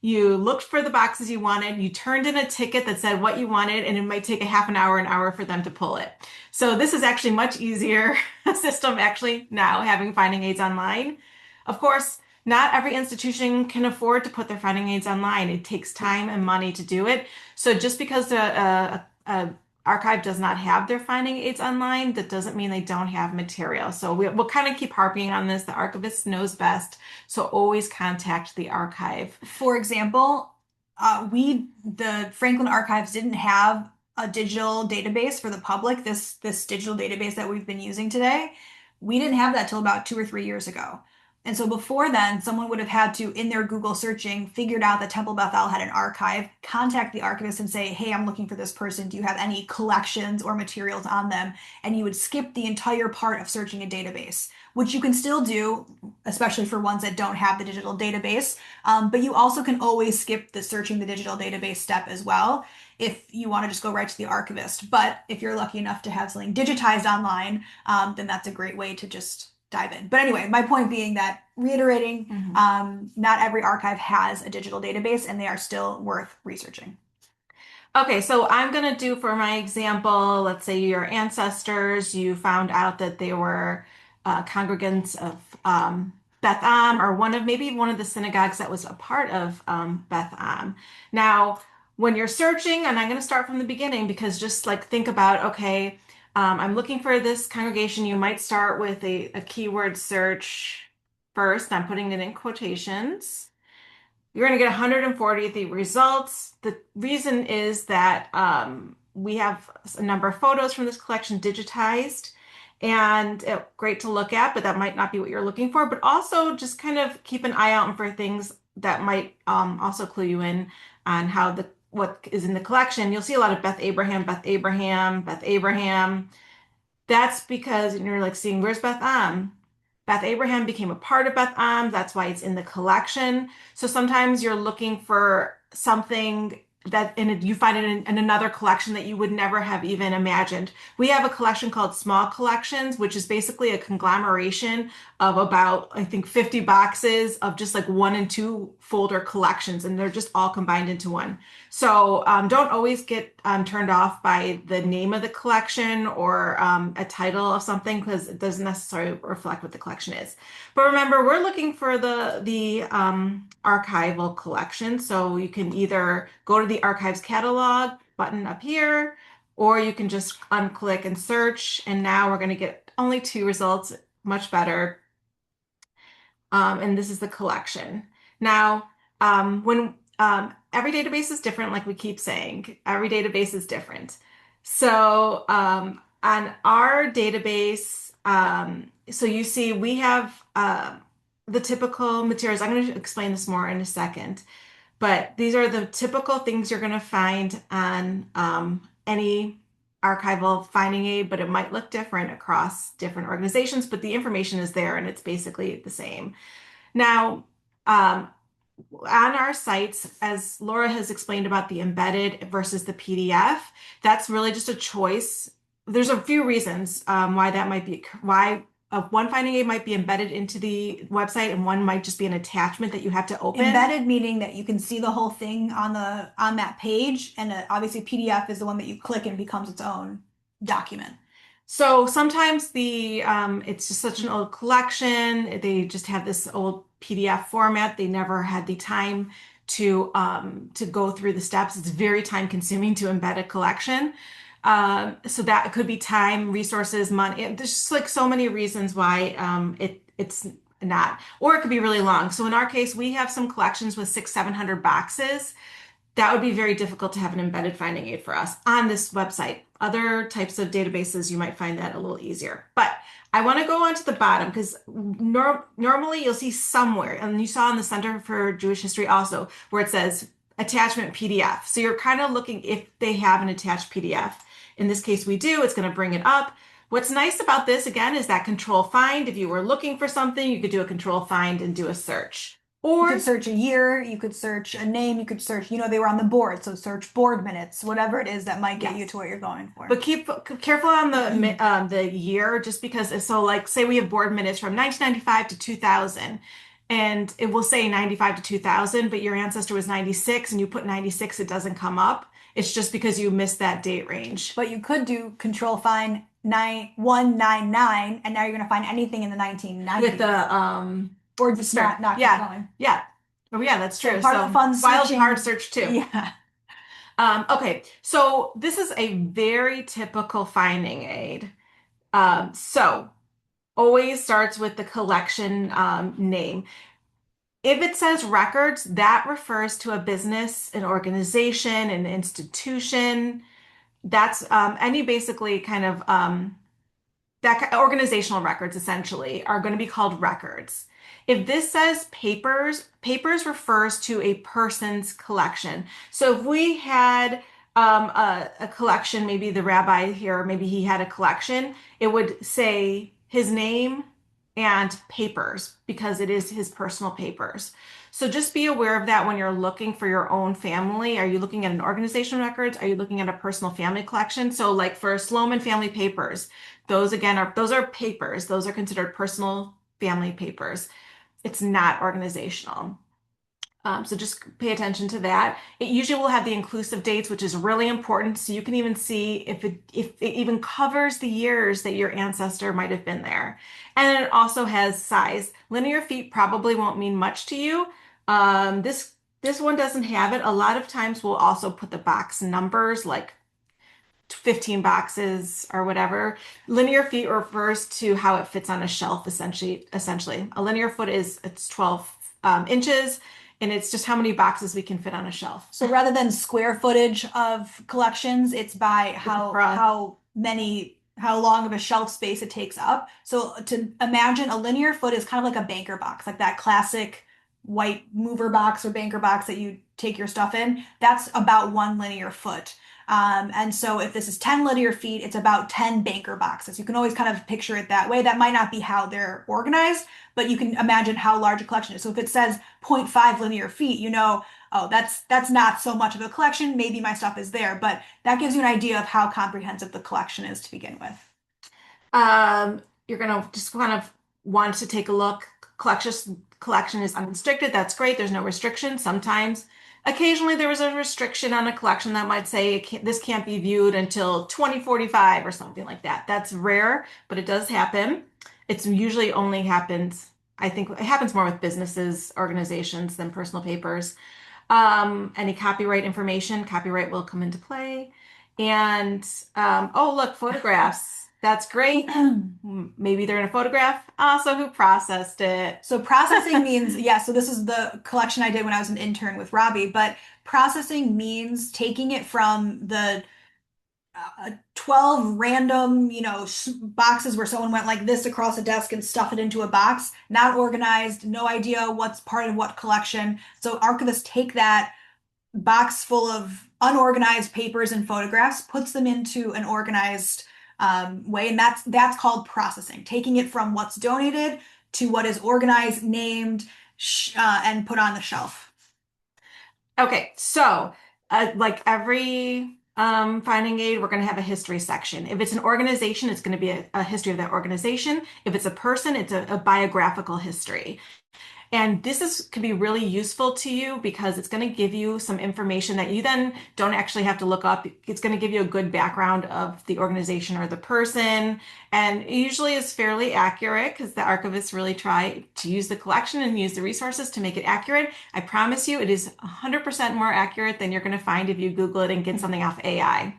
You looked for the boxes you wanted, you turned in a ticket that said what you wanted, and it might take a half an hour for them to pull it. So this is actually much easier system actually now having finding aids online. Of course, not every institution can afford to put their finding aids online. It takes time and money to do it. So just because the archive does not have their finding aids online, that doesn't mean they don't have material. So we'll kind of keep harping on this. The archivist knows best. So always contact the archive. For example, the Franklin Archives didn't have a digital database for the public, this digital database that we've been using today. We didn't have that till about 2 or 3 years ago. And so before then, someone would have had to, in their Google searching, figured out that Temple Bethel had an archive, contact the archivist and say, hey, I'm looking for this person. Do you have any collections or materials on them? And you would skip the entire part of searching a database, which you can still do, especially for ones that don't have the digital database. But you also can always skip the searching the digital database step as well. if you want to just go right to the archivist. But if you're lucky enough to have something digitized online, then that's a great way to just dive in. But anyway, my point being that reiterating, not every archive has a digital database and they are still worth researching. Okay, so I'm going to do for my example, let's say your ancestors, you found out that they were congregants of Beth Am or maybe one of the synagogues that was a part of Beth Am. Now, when you're searching, and I'm going to start from the beginning because just like think about, okay, I'm looking for this congregation. You might start with a keyword search first. I'm putting it in quotations. You're going to get 140 of the results. The reason is that we have a number of photos from this collection digitized and great to look at, but that might not be what you're looking for. But also just kind of keep an eye out for things that might also clue you in on what is in the collection. You'll see a lot of Beth Abraham, Beth Abraham, Beth Abraham. That's because you're like seeing where's Beth Am? Beth Abraham became a part of Beth Am. That's why it's in the collection. So sometimes you're looking for something you find it in another collection that you would never have even imagined. We have a collection called Small Collections, which is basically a conglomeration of about, I think, 50 boxes of just like 1 and 2 folder collections, and they're just all combined into one. So don't always get turned off by the name of the collection or a title of something because it doesn't necessarily reflect what the collection is. But remember, we're looking for the archival collection. So you can either go to the archives catalog button up here, or you can just unclick and search. And now we're going to get only 2 results, much better. And this is the collection. Now, when every database is different, like we keep saying, every database is different. So on our database, so you see we have the typical materials. I'm going to explain this more in a second, but these are the typical things you're going to find on any archival finding aid, but it might look different across different organizations, but the information is there and it's basically the same. Now, on our sites, as Laura has explained about the embedded versus the PDF, that's really just a choice. There's a few reasons why that might be, why one finding aid might be embedded into the website and one might just be an attachment that you have to open. Embedded meaning that you can see the whole thing on that page, and obviously PDF is the one that you click and becomes its own document. So sometimes it's just such an old collection. They just have this old PDF format. They never had the time to go through the steps. It's very time consuming to embed a collection. So that could be time, resources, money. There's just like so many reasons why it's not, or it could be really long. So in our case, we have some collections with 600-700 boxes. That would be very difficult to have an embedded finding aid for us on this website. Other types of databases, you might find that a little easier. But I want to go on to the bottom because normally you'll see somewhere, and you saw in the Center for Jewish History also, where it says attachment PDF. So you're kind of looking if they have an attached PDF. In this case, we do. It's going to bring it up. What's nice about this, again, is that control find. If you were looking for something, you could do a control find and do a search. Or you could search a year, you could search a name, you could search, they were on the board, so search board minutes, whatever it is that might get you to what you're going for. But keep careful on the year, just because, so like say we have board minutes from 1995 to 2000, and it will say 95 to 2000, but your ancestor was 96 and you put 96, it doesn't come up. It's just because you missed that date range. But you could do control find 9199, and now you're going to find anything in the 1990s. With the or just not keep going. Yeah. Oh yeah, that's true. So part of the fun wild searching, card search too. Yeah. Okay, so this is a very typical finding aid. So always starts with the collection name. If it says records, that refers to a business, an organization, an institution. That's any basically kind of that organizational records essentially are going to be called records. If this says papers, papers refers to a person's collection. So if we had a collection, maybe the rabbi here, maybe he had a collection, it would say his name and papers because it is his personal papers. So just be aware of that when you're looking for your own family. Are you looking at an organization records? Are you looking at a personal family collection? So like for Sloman family papers, those are papers. Those are considered personal family papers. It's not organizational. So just pay attention to that. It usually will have the inclusive dates, which is really important. So you can even see if it even covers the years that your ancestor might have been there. And it also has size. Linear feet probably won't mean much to you. This one doesn't have it. A lot of times we'll also put the box numbers like 15 boxes or whatever. Linear feet refers to how it fits on a shelf, essentially. A linear foot it's 12 inches, and it's just how many boxes we can fit on a shelf. So rather than square footage of collections, it's by how long of a shelf space it takes up. So to imagine a linear foot is kind of like a banker box, like that classic white mover box or banker box that you take your stuff in. That's about 1 linear foot. And so if this is 10 linear feet, it's about 10 banker boxes. You can always kind of picture it that way. That might not be how they're organized, but you can imagine how large a collection is. So if it says 0.5 linear feet, you know, oh, that's not so much of a collection. Maybe my stuff is there, but that gives you an idea of how comprehensive the collection is to begin with. You're gonna just kind of want to take a look. Collection is unrestricted. That's great. There's no restriction. Sometimes, occasionally, there was a restriction on a collection that might say this can't be viewed until 2045 or something like that. That's rare, but it does happen. It's usually only happens. I think it happens more with businesses, organizations than personal papers. Any copyright information, copyright will come into play. And oh, look, photographs. That's great. Maybe they're in a photograph. Also, who processed it? So processing means, yeah, so this is the collection I did when I was an intern with Robbie, but processing means taking it from the 12 random, boxes where someone went like this across a desk and stuff it into a box, not organized, no idea what's part of what collection. So archivists take that box full of unorganized papers and photographs, puts them into an organized way, and that's called processing, taking it from what's donated to what is organized, named, and put on the shelf. Okay, so like every finding aid, we're going to have a history section. If it's an organization, it's going to be a history of that organization. If it's a person, it's a biographical history. And can be really useful to you because it's going to give you some information that you then don't actually have to look up. It's going to give you a good background of the organization or the person. And it usually is fairly accurate because the archivists really try to use the collection and use the resources to make it accurate. I promise you, it is 100% more accurate than you're going to find if you Google it and get something off AI.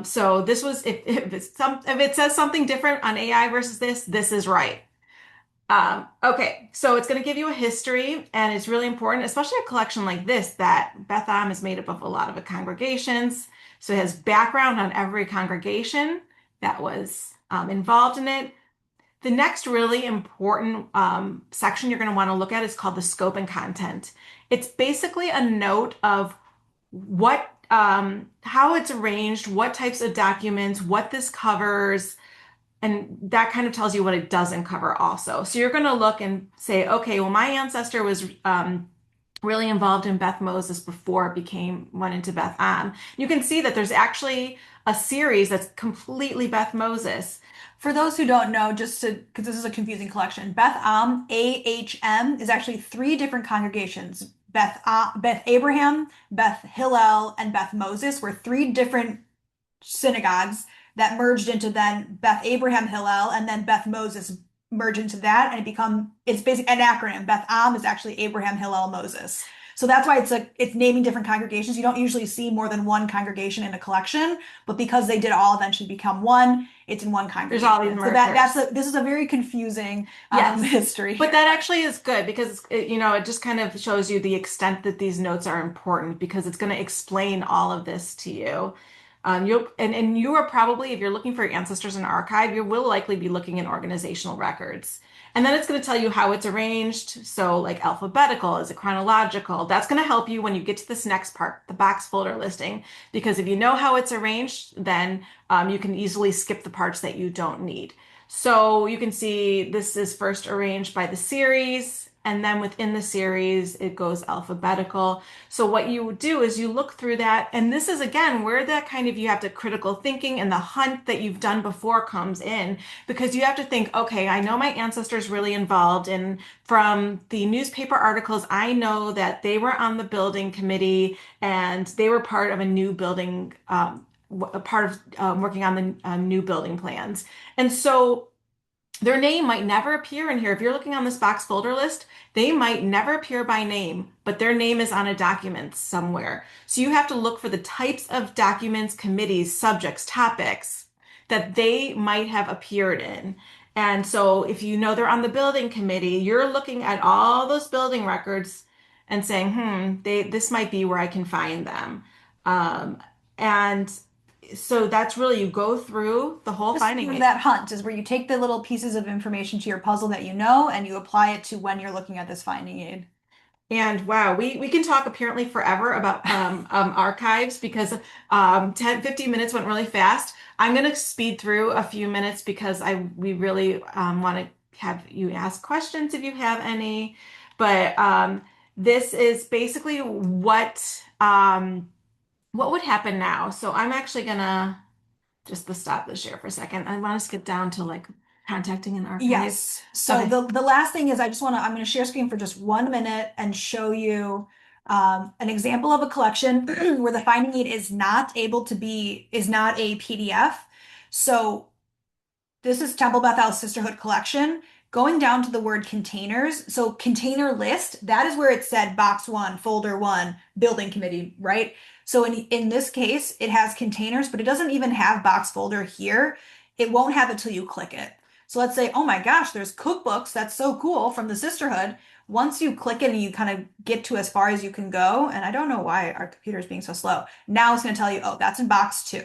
So this was, if it says something different on AI versus this is right. Okay, so it's going to give you a history, and it's really important, especially a collection like this, that Beth Am is made up of a lot of congregations. So it has background on every congregation that was involved in it. The next really important section you're going to want to look at is called the scope and content. It's basically a note of how it's arranged, what types of documents, what this covers, and that kind of tells you what it doesn't cover also. So you're going to look and say, okay, well, my ancestor was really involved in Beth Moses before it went into Beth Am. You can see that there's actually a series that's completely Beth Moses. For those who don't know, because this is a confusing collection, Beth Am, AHM, is actually 3 different congregations. Beth Abraham, Beth Hillel, and Beth Moses were 3 different synagogues that merged into then Beth Abraham Hillel, and then Beth Moses merged into that, and it's basically an acronym. Beth Am is actually Abraham Hillel Moses. So that's why it's naming different congregations. You don't usually see more than one congregation in a collection, but because they did all eventually become one, it's in one congregation. There's all these markers. So this is a very confusing history. But that actually is good because it just kind of shows you the extent that these notes are important because it's going to explain all of this to you. You are probably, if you're looking for your ancestors in an archive, you will likely be looking in organizational records. And then it's going to tell you how it's arranged. So like alphabetical, is it chronological? That's going to help you when you get to this next part, the box folder listing, because if you know how it's arranged, then you can easily skip the parts that you don't need. So you can see this is first arranged by the series, and then within the series, it goes alphabetical. So what you do is you look through that, and this is again where that kind of you have to critical thinking and the hunt that you've done before comes in, because you have to think, okay, I know my ancestors really involved, and from the newspaper articles, I know that they were on the building committee and they were part of a new building, a part of working on the new building plans. And so their name might never appear in here. If you're looking on this box folder list, they might never appear by name, but their name is on a document somewhere. So you have to look for the types of documents, committees, subjects, topics that they might have appeared in. And so if you know they're on the building committee, you're looking at all those building records and saying, this might be where I can find them. Um, and so that's really, you go through the whole Just finding sort of aid. that hunt is where you take the little pieces of information to your puzzle that you know and you apply it to when you're looking at this finding aid. And wow, we can talk apparently forever about archives because 10, 15 minutes went really fast. I'm going to speed through a few minutes because we really want to have you ask questions if you have any. But this is basically what would happen now. So I'm actually gonna just to stop the share for a second. I want us to get down to like contacting an archive. Yes. So Okay. the last thing is I'm going to share screen for just 1 minute and show you an example of a collection where the finding aid is not a PDF. So this is Temple Bethel Sisterhood Collection. Going down to the word containers, so container list, that is where it said box one, folder one, building committee, right? So in this case, it has containers, but it doesn't even have box folder here. It won't have it till you click it. So let's say, oh my gosh, there's cookbooks. That's so cool from the sisterhood. Once you click it and you kind of get to as far as you can go, and I don't know why our computer is being so slow. Now it's going to tell you, oh, that's in box two.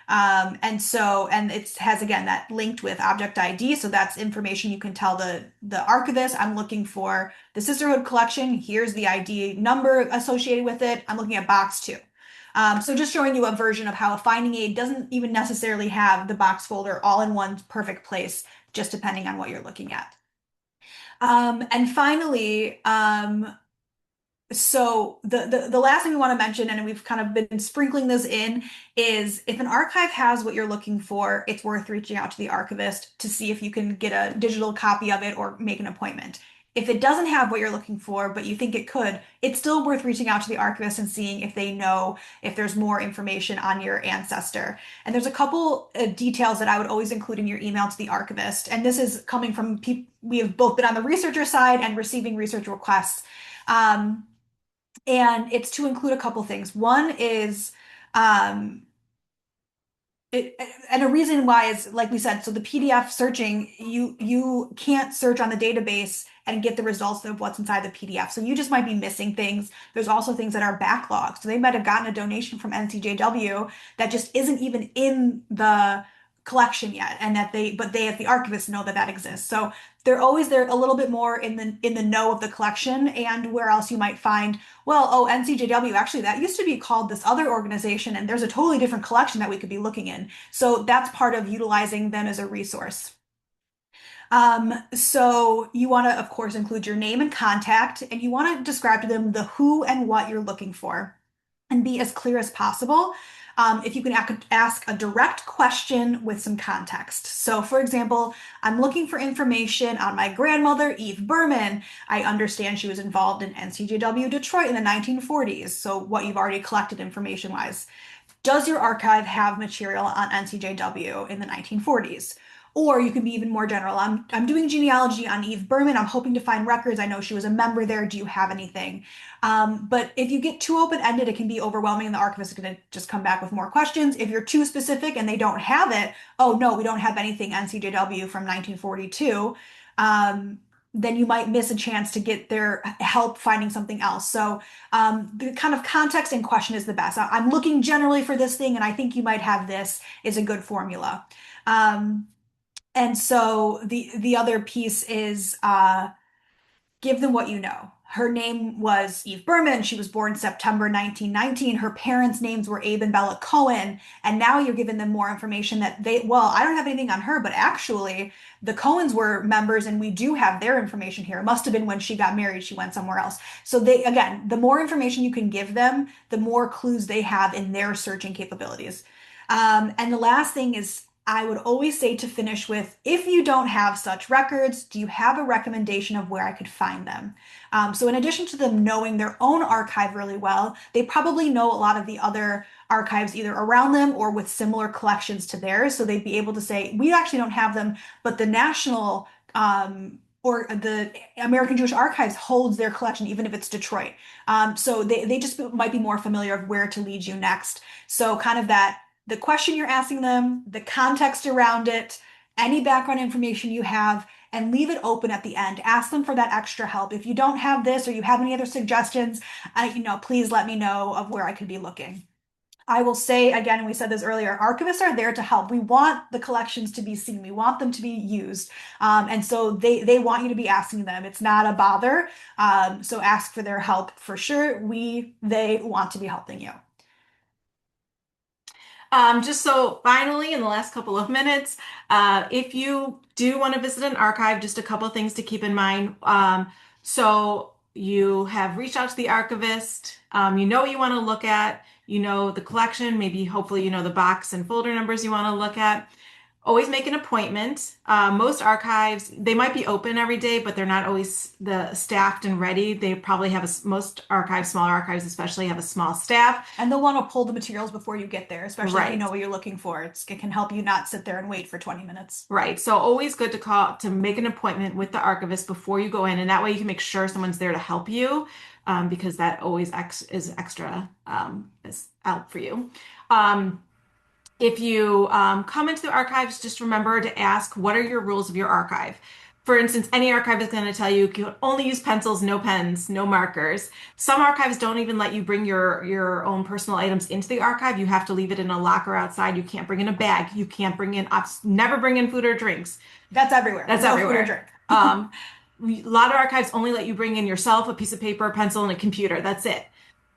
And it has again that linked with object ID. So that's information you can tell the archivist, I'm looking for the Sisterhood collection. Here's the ID number associated with it. I'm looking at box two. So just showing you a version of how a finding aid doesn't even necessarily have the box folder all in one perfect place, just depending on what you're looking at. And finally, so the last thing we want to mention, and we've kind of been sprinkling this in, is if an archive has what you're looking for, it's worth reaching out to the archivist to see if you can get a digital copy of it or make an appointment. If it doesn't have what you're looking for, but you think it could, it's still worth reaching out to the archivist and seeing if they know if there's more information on your ancestor. And there's a couple details that I would always include in your email to the archivist. And this is coming from people, we have both been on the researcher side and receiving research requests. Um, and it's to include a couple things. One is um, and a reason why is like we said, so the PDF searching, you can't search on the database and get the results of what's inside the PDF. So you just might be missing things. There's also things that are backlogged. So they might have gotten a donation from NCJW that just isn't even in the collection yet, and but they as the archivist know that that exists. So they're always there a little bit more in the know of the collection and where else you might find, well, oh, NCJW, actually, that used to be called this other organization, and there's a totally different collection that we could be looking in. So that's part of utilizing them as a resource. So you want to, of course, include your name and contact, and you want to describe to them the who and what you're looking for and be as clear as possible. If you can ask a direct question with some context. So, for example, I'm looking for information on my grandmother, Eve Berman. I understand she was involved in NCJW Detroit in the 1940s. So, what you've already collected information wise. Does your archive have material on NCJW in the 1940s? Or you can be even more general. I'm doing genealogy on Eve Berman. I'm hoping to find records. I know she was a member there. Do you have anything? But if you get too open-ended, it can be overwhelming, and the archivist is going to just come back with more questions. If you're too specific and they don't have it, oh no, we don't have anything NCJW from 1942. Then you might miss a chance to get their help finding something else. So the kind of context and question is the best. I'm looking generally for this thing, and I think you might have this is a good formula. And so the other piece is give them what you know. her name was Eve Berman. She was born September 1919. Her parents' names were Abe and Bella Cohen. And now you're giving them more information that well, I don't have anything on her, but actually, the Cohens were members and we do have their information here. It must have been when she got married, she went somewhere else. So again, the more information you can give them, the more clues they have in their searching capabilities. And the last thing is, I would always say to finish with, if you don't have such records, do you have a recommendation of where I could find them? So in addition to them knowing their own archive really well, they probably know a lot of the other archives either around them or with similar collections to theirs. So they'd be able to say, we actually don't have them, but the national or the American Jewish Archives holds their collection, even if it's Detroit. So they just might be more familiar of where to lead you next. So kind of that the question you're asking them, the context around it, any background information you have, and leave it open at the end. Ask them for that extra help. If you don't have this or you have any other suggestions, please let me know of where I could be looking. I will say again, and we said this earlier, archivists are there to help. We want the collections to be seen. We want them to be used. And so they want you to be asking them. It's not a bother. So ask for their help for sure. They want to be helping you. Just so finally, in the last couple of minutes, if you do want to visit an archive, just a couple of things to keep in mind. So you have reached out to the archivist, you know what you want to look at, you know the collection, maybe hopefully you know the box and folder numbers you want to look at. Always make an appointment. Most archives, they might be open every day, but they're not always the staffed and ready. They probably have most archives, smaller archives especially, have a small staff. And they'll want to pull the materials before you get there, especially if you Right. know what you're looking for. It can help you not sit there and wait for 20 minutes. Right. So always good to make an appointment with the archivist before you go in, and that way you can make sure someone's there to help you, because that always is extra is out for you. If you come into the archives, just remember to ask, what are your rules of your archive? For instance, any archive is going to tell you can only use pencils, no pens, no markers. Some archives don't even let you bring your own personal items into the archive. You have to leave it in a locker outside. You can't bring in a bag. You can't bring in, never bring in food or drinks. That's everywhere. That's No everywhere. Food or drink. A lot of archives only let you bring in yourself, a piece of paper, a pencil, and a computer. That's it.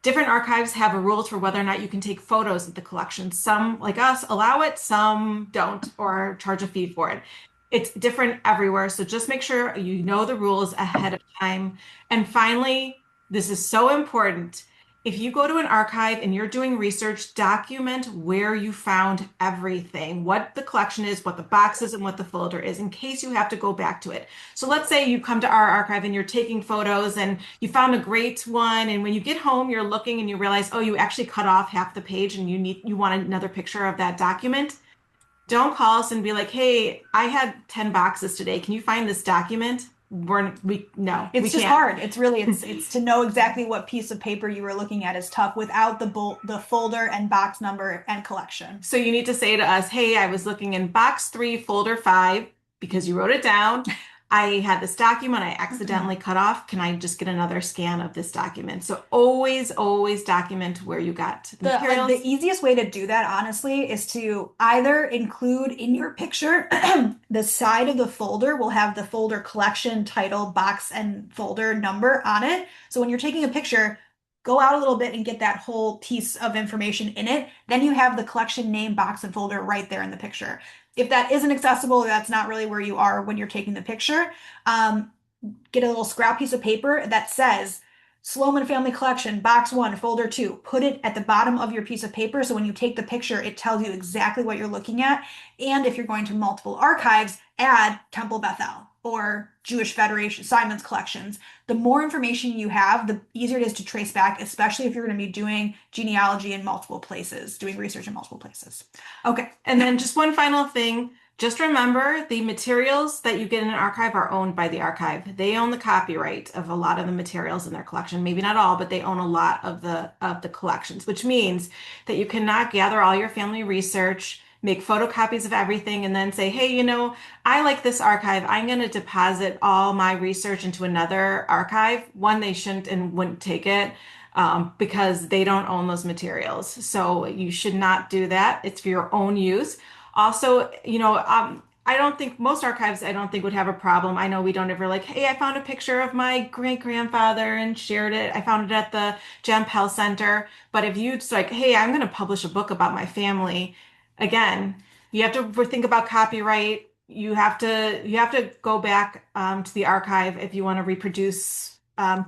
Different archives have rules for whether or not you can take photos of the collection. Some, like us, allow it, some don't, or charge a fee for it. It's different everywhere, so just make sure you know the rules ahead of time. And finally, this is so important. If you go to an archive and you're doing research, document where you found everything, what the collection is, what the box is, and what the folder is, in case you have to go back to it. So let's say you come to our archive and you're taking photos and you found a great one, and when you get home, you're looking and you realize, oh, you actually cut off half the page and you want another picture of that document. Don't call us and be like, hey, I had 10 boxes today. Can you find this document? No, we It's just can't. hard. It's to know exactly what piece of paper you were looking at is tough without the folder and box number and collection. So you need to say to us, hey, I was looking in box 3, folder 5, because you wrote it down. I had this document I accidentally cut off. Can I just get another scan of this document? So always, always document where you got the materials. The easiest way to do that, honestly, is to either include in your picture the side of the folder will have the folder collection, title, box, and folder number on it. So when you're taking a picture, go out a little bit and get that whole piece of information in it. Then you have the collection name, box, and folder right there in the picture. If that isn't accessible, or that's not really where you are when you're taking the picture, get a little scrap piece of paper that says Sloman Family Collection, Box 1, Folder 2. Put it at the bottom of your piece of paper so when you take the picture, it tells you exactly what you're looking at. And if you're going to multiple archives, add Temple Bethel or Jewish Federation, Simon's collections. The more information you have, the easier it is to trace back, especially if you're going to be doing genealogy in multiple places, doing research in multiple places. Okay, and then just one final thing. Just remember the materials that you get in an archive are owned by the archive. They own the copyright of a lot of the materials in their collection. Maybe not all, but they own a lot of the collections, which means that you cannot gather all your family research, make photocopies of everything, and then say, hey, I like this archive. I'm going to deposit all my research into another archive. One, they shouldn't and wouldn't take it. Because they don't own those materials. So you should not do that. It's for your own use. Also, I I don't think most archives, I don't think would have a problem. I know we don't ever like, hey, I found a picture of my great grandfather and shared it. I found it at the Jampel Center. But if you just like, hey, I'm going to publish a book about my family, again, you have to think about copyright. You have to go back to the archive if you want to reproduce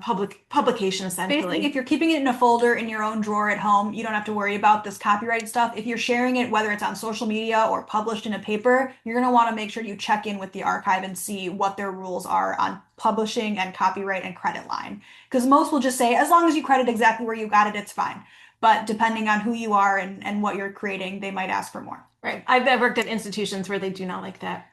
publication Basically, if essentially. you're keeping it in a folder in your own drawer at home, you don't have to worry about this copyright stuff. If you're sharing it, whether it's on social media or published in a paper, you're going to want to make sure you check in with the archive and see what their rules are on publishing and copyright and credit line. Because most will just say, as long as you credit exactly where you got it, it's fine. But depending on who you are and what you're creating, they might ask for more. Right. I've worked at institutions where they do not like that.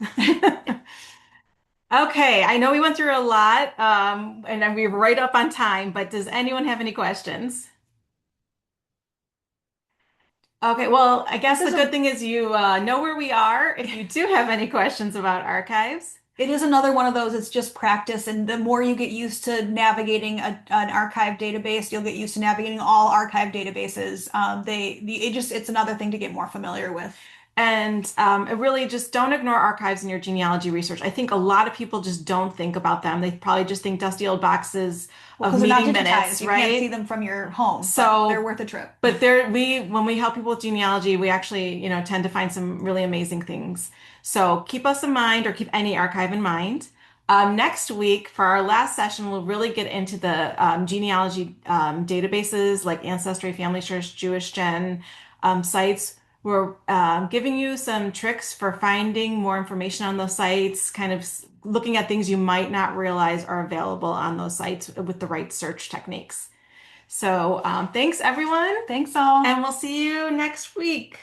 Okay, I know we went through a lot, and then we were right up on time, but does anyone have any questions? Okay, well, I This guess the is good a thing is you know where we are if you do have any questions about archives. It is another one of those, it's just practice. And the more you get used to navigating an archive database, you'll get used to navigating all archive databases. It's another thing to get more familiar with. And it really just don't ignore archives in your genealogy research. I think a lot of people just don't think about them. They probably just think dusty old boxes Well, of because they're not meeting digitized, minutes, you can't see right? them from your home, but they're So, worth a trip. but when we help people with genealogy, we actually, tend to find some really amazing things. So keep us in mind or keep any archive in mind. Next week, for our last session, we'll really get into the genealogy databases like Ancestry, Family Search, Jewish Gen sites. We're giving you some tricks for finding more information on those sites, kind of looking at things you might not realize are available on those sites with the right search techniques. So thanks, everyone, Thanks all. and we'll see you next week.